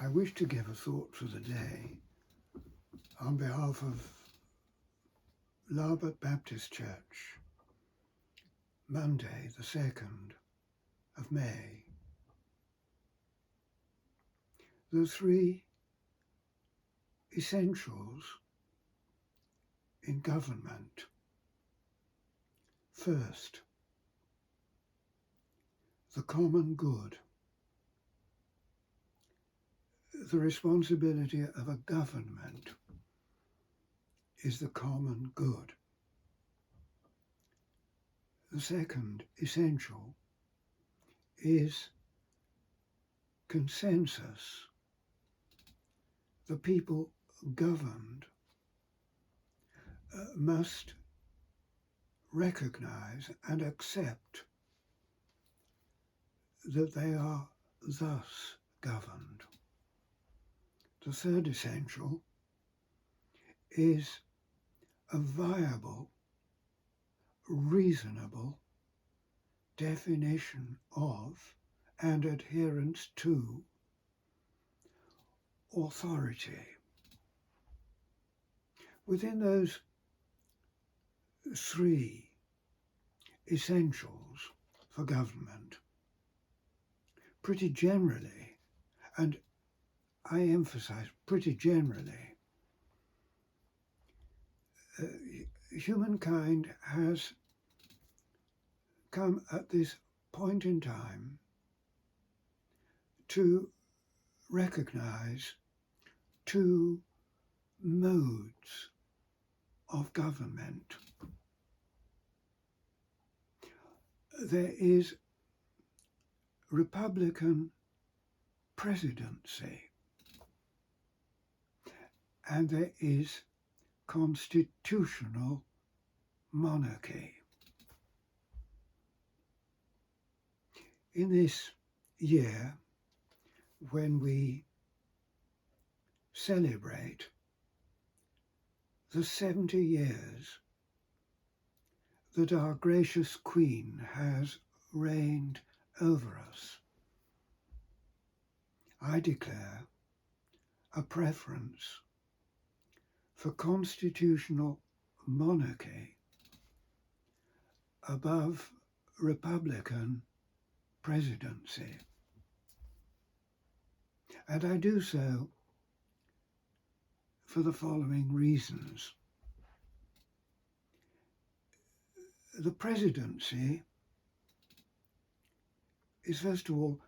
I wish to give a thought for the day on behalf of Larbert Baptist Church, Monday the 2nd of May. The three essentials in government. First, the common good. The responsibility of a government is the common good. The second essential is consensus. The people governed must recognize and accept that they are thus governed. The third essential is a viable, reasonable definition of and adherence to authority. Within those three essentials for government, pretty generally, and I emphasize pretty generally, humankind has come at this point in time to recognize two modes of government. There is Republican presidency and there is constitutional monarchy. In this year, when we celebrate the 70 years that our gracious Queen has reigned over us, I declare a preference for constitutional monarchy above Republican presidency. And I do so for the following reasons. The presidency is, first of all,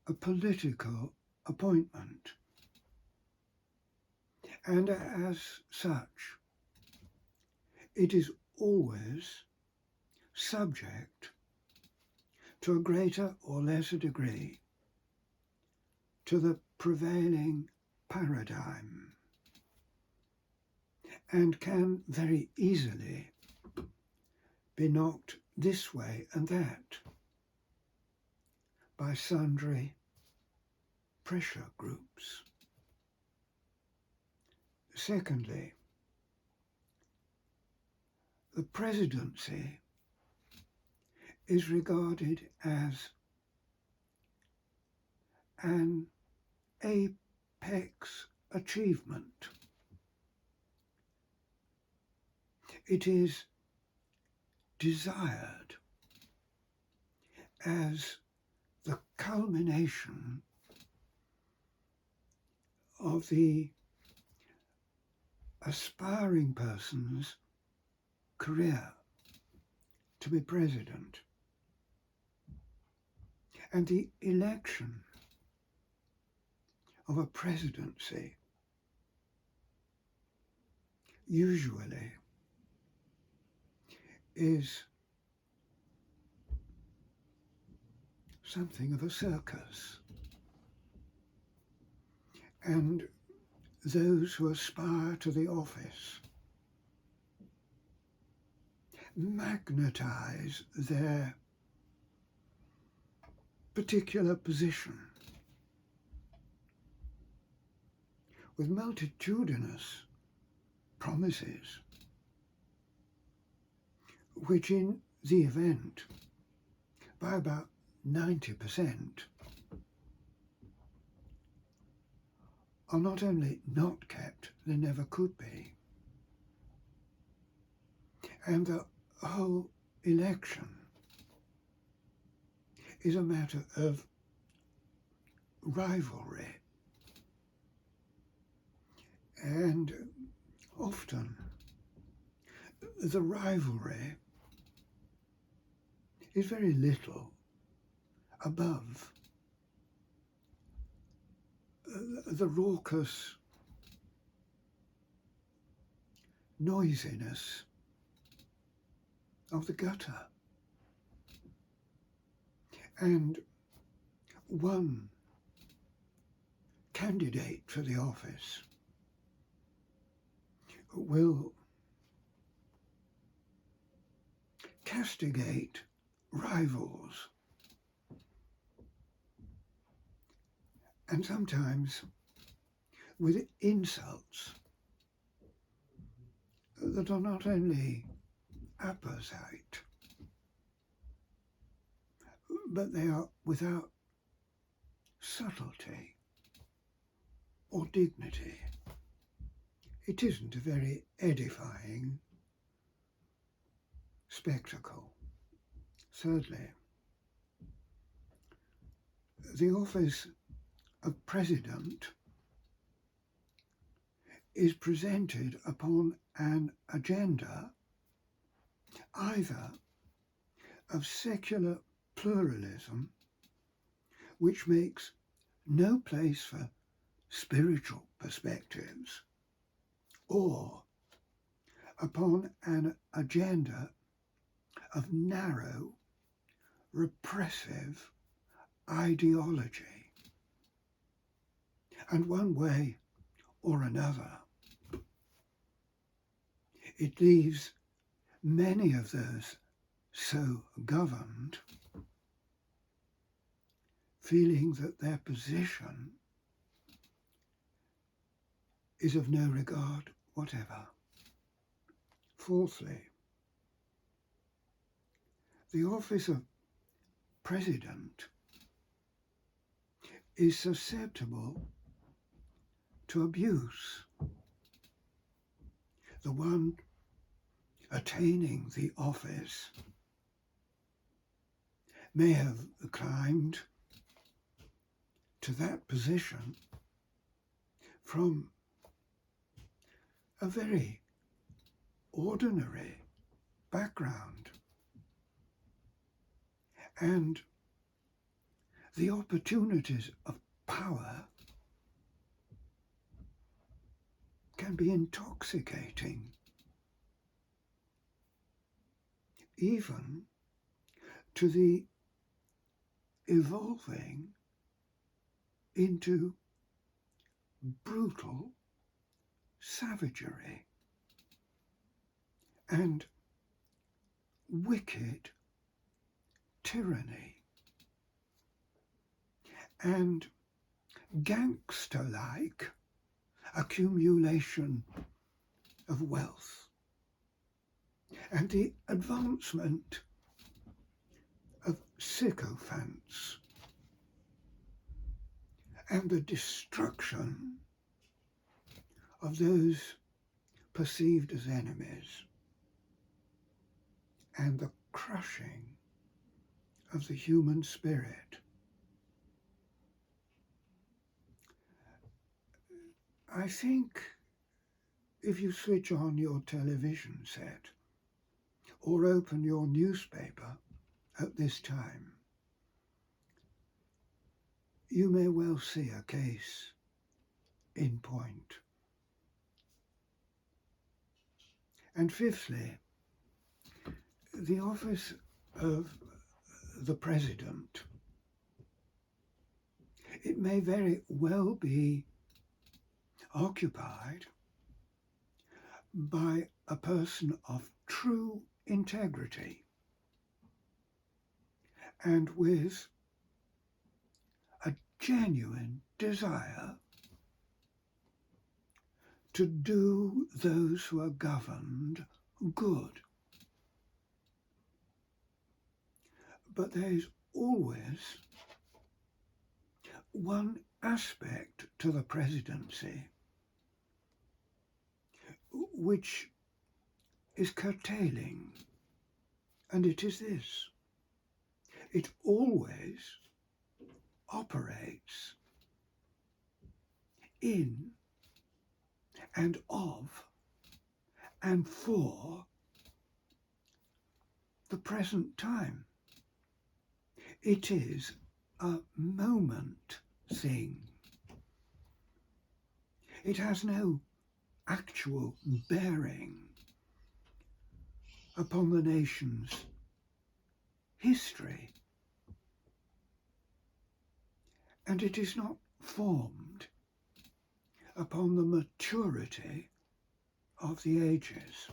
a political appointment, and as such, it is always subject to a greater or lesser degree to the prevailing paradigm, and can very easily be knocked this way and that by sundry pressure groups. Secondly, the presidency is regarded as an apex achievement. It is desired as the culmination of the aspiring person's career to be president. And the election of a presidency usually is something of a circus. And those who aspire to the office magnetize their particular position with multitudinous promises, which in the event, by about 90%, are not only not kept, they never could be. And the whole election is a matter of rivalry. And often the rivalry is very little above the raucous noisiness of the gutter. And one candidate for the office will castigate rivals, and sometimes with insults that are not only apposite, but they are without subtlety or dignity. It isn't a very edifying spectacle. Thirdly, the office of President is presented upon an agenda either of secular pluralism, which makes no place for spiritual perspectives, or upon an agenda of narrow, repressive ideology. And one way or another, it leaves many of those so governed feeling that their position is of no regard whatever. Fourthly, the office of President is susceptible to abuse. The one attaining the office may have climbed to that position from a very ordinary background, and the opportunities of power can be intoxicating, even to the evolving into brutal savagery and wicked tyranny and gangster-like accumulation of wealth and the advancement of sycophants and the destruction of those perceived as enemies and the crushing of the human spirit. I think if you switch on your television set or open your newspaper at this time, you may well see a case in point. And fifthly, the office of the President, it may very well be occupied by a person of true integrity and with a genuine desire to do those who are governed good. But there is always one aspect to the presidency which is curtailing, and it is this: it always operates in and of and for the present time. It is a moment thing. It has no actual bearing upon the nation's history, and it is not formed upon the maturity of the ages.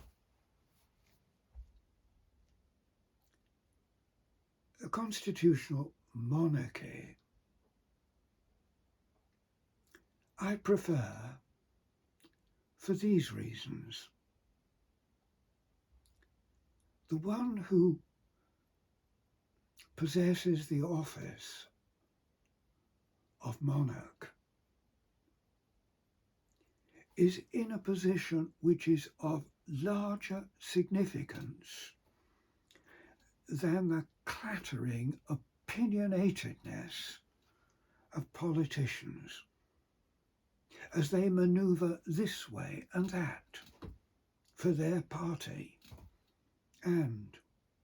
A constitutional monarchy I prefer for these reasons. The one who possesses the office of monarch is in a position which is of larger significance than the clattering opinionatedness of politicians as they manoeuvre this way and that for their party and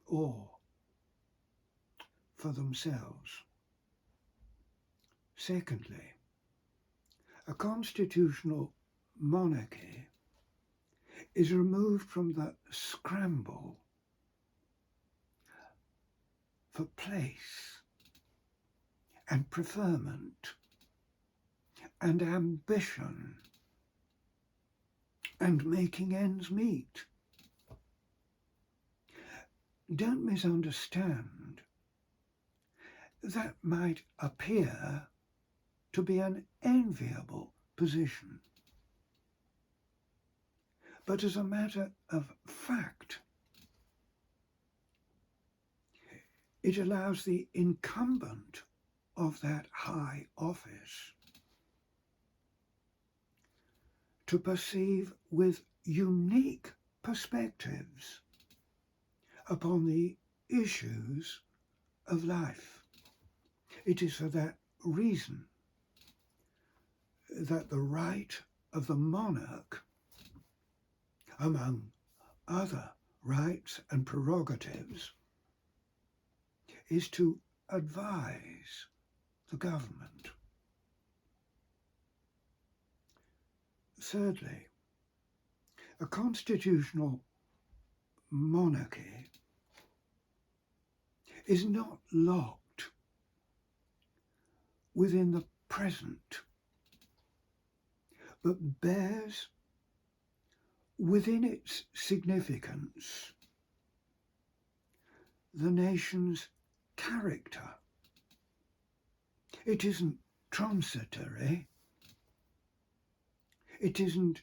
or for themselves. Secondly, a constitutional monarchy is removed from the scramble for place and preferment and ambition and making ends meet. Don't misunderstand. That might appear to be an enviable position. But as a matter of fact, it allows the incumbent of that high office to perceive with unique perspectives upon the issues of life. It is for that reason that the right of the monarch, among other rights and prerogatives, is to advise the government. Thirdly, a constitutional monarchy is not locked within the present, but bears within its significance the nation's character. It isn't transitory. It isn't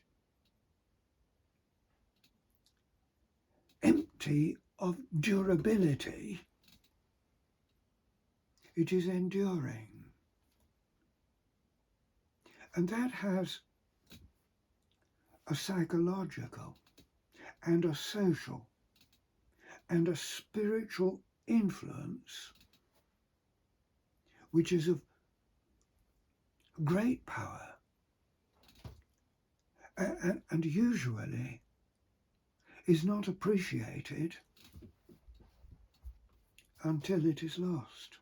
empty of durability. It is enduring. And that has a psychological and a social and a spiritual influence which is of great power and usually is not appreciated until it is lost.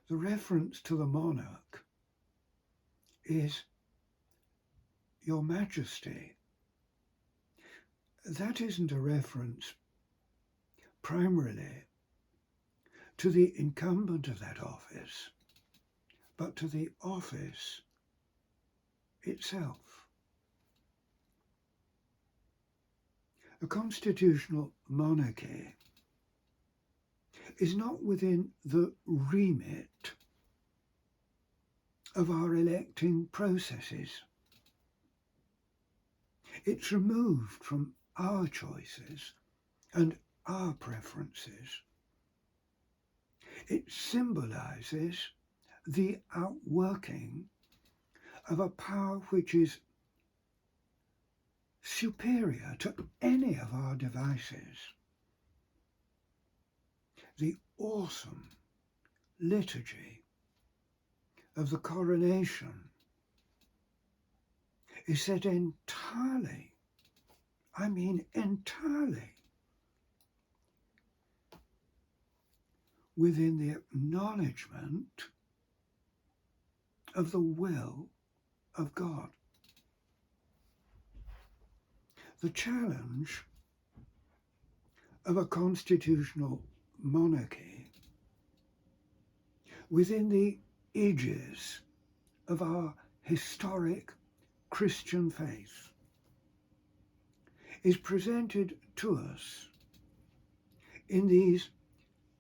The reference to the monarch is Your Majesty. That isn't a reference primarily to the incumbent of that office, but to the office itself. A constitutional monarchy is not within the remit of our electing processes. It's removed from our choices and our preferences. It symbolizes the outworking of a power which is superior to any of our devices. The awesome liturgy of the coronation is set entirely, I mean entirely, within the acknowledgement of the will of God. The challenge of a constitutional monarchy within the aegis of our historic Christian faith is presented to us in these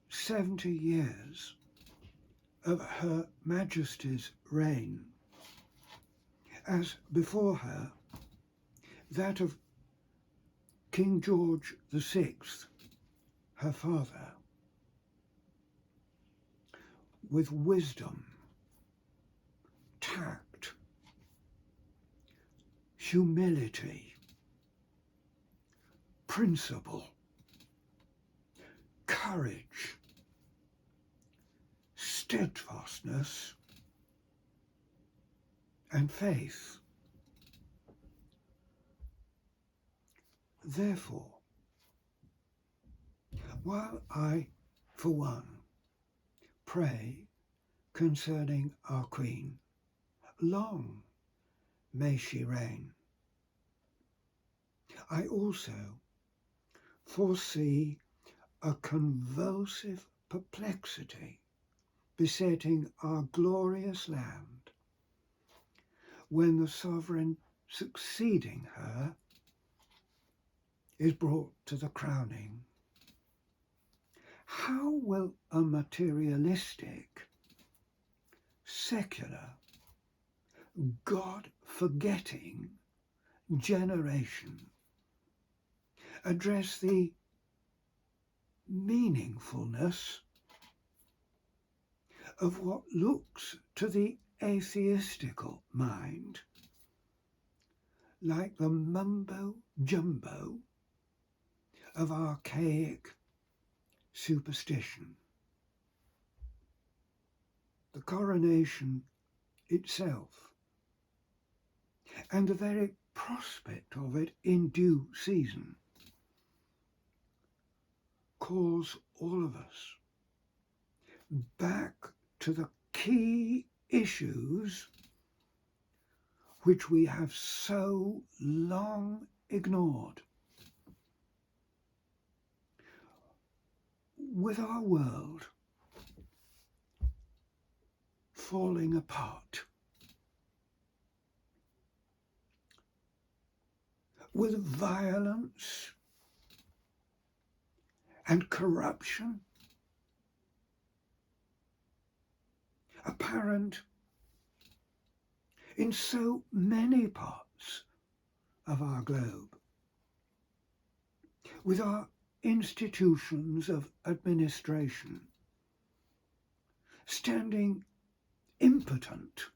70 years of Her Majesty's reign, as before her that of King George VI, her father, with wisdom, tact, humility, principle, courage, steadfastness, and faith. Therefore, while I, for one, pray concerning our Queen, long may she reign, I also foresee a convulsive perplexity besetting our glorious land when the sovereign succeeding her is brought to the crowning. How will a materialistic, secular, God-forgetting generation address the meaningfulness of what looks to the atheistical mind like the mumbo-jumbo of archaic superstition? The coronation itself, and the very prospect of it in due season, calls all of us back to the key issues which we have so long ignored. With our world falling apart, with violence and corruption apparent in so many parts of our globe, with our institutions of administration standing impotent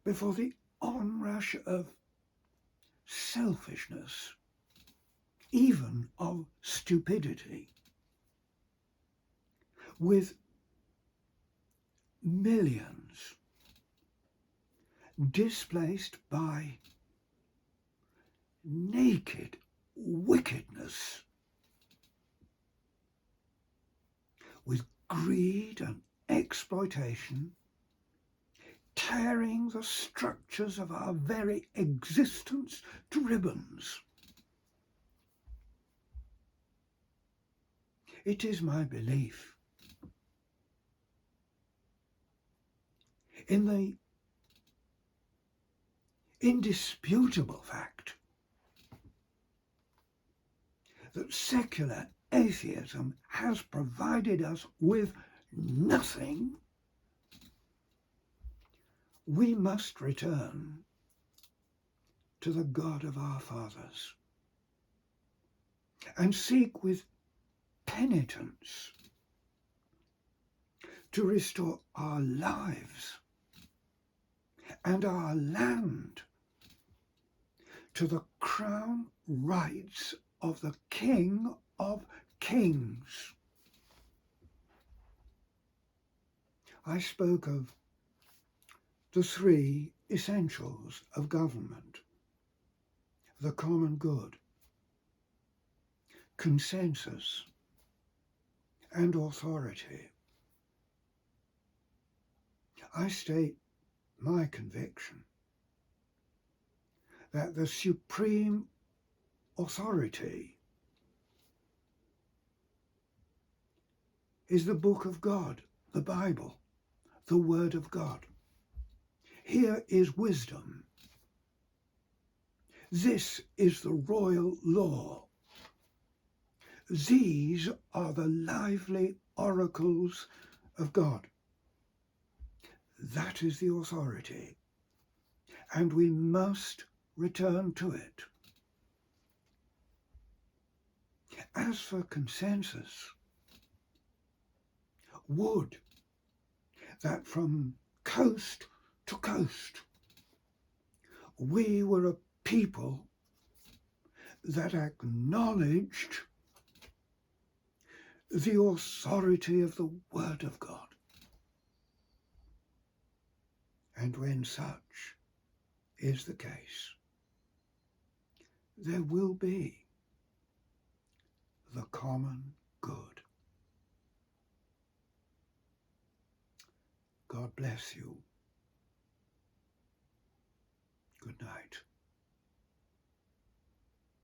before the onrush of selfishness, even of stupidity, with millions displaced by naked wickedness, with greed and exploitation tearing the structures of our very existence to ribbons. It is my belief in the indisputable fact that secular atheism has provided us with nothing, we must return to the God of our fathers and seek with penitence to restore our lives and our land to the crown rights of the King of Kings. I spoke of the three essentials of government: the common good, consensus, and authority. I state my conviction that the supreme authority is the book of God, the Bible, the Word of God. Here is wisdom. This is the royal law. These are the lively oracles of God. That is the authority, and we must return to it. As for consensus, would that from coast to coast we were a people that acknowledged the authority of the Word of God. And when such is the case, there will be the common good. God bless you. Good night.